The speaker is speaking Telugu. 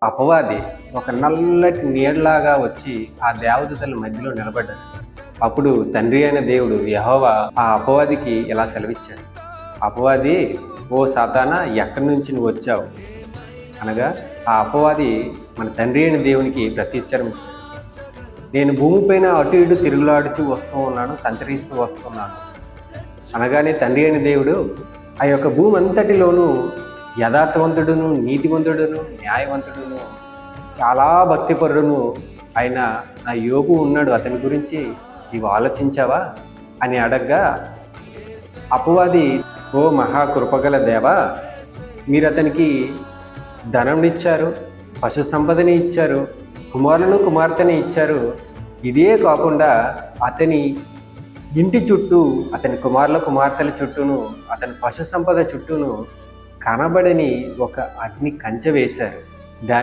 అపవాది ఒక నల్లటి నీడలాగా వచ్చి ఆ దేవదూతల మధ్యలో నిలబడ్డాడు. అప్పుడు తండ్రి అయిన దేవుడు యెహోవా ఆ అపవాదికి ఇలా సెలవిచ్చాడు. అపవాది, ఓ సాతానా, ఎక్కడి నుంచి నువ్వు వచ్చావు అనగా ఆ అపవాది మన తండ్రి అయిన దేవునికి ప్రత్యుత్తరం ఇచ్చాడు. నేను భూమిపైన అటు ఇటు తిరుగులాడుచూ వస్తూ ఉన్నాను, సంచరిస్తూ వస్తున్నాను అనగానే తండ్రి అయిన దేవుడు ఆ యొక్క భూమి అంతటిలోనూ యథార్థవంతుడును, నీతివంతుడును, న్యాయవంతుడును, చాలా భక్తిపరుడును ఆయన నా యోబు ఉన్నాడు, అతని గురించి నీవు ఆలోచించావా అని అడగ్గా అపవాది, ఓ మహాకృపగల దేవా, మీరు అతనికి ధనంనిచ్చారు, పశు సంపదని ఇచ్చారు, కుమారులను కుమార్తెని ఇచ్చారు. ఇదే కాకుండా అతని ఇంటి చుట్టూ, అతని కుమారుల కుమార్తెల చుట్టూను, అతని పశు సంపద చుట్టూను కనబడని ఒక అగ్ని కంచె వేశారు.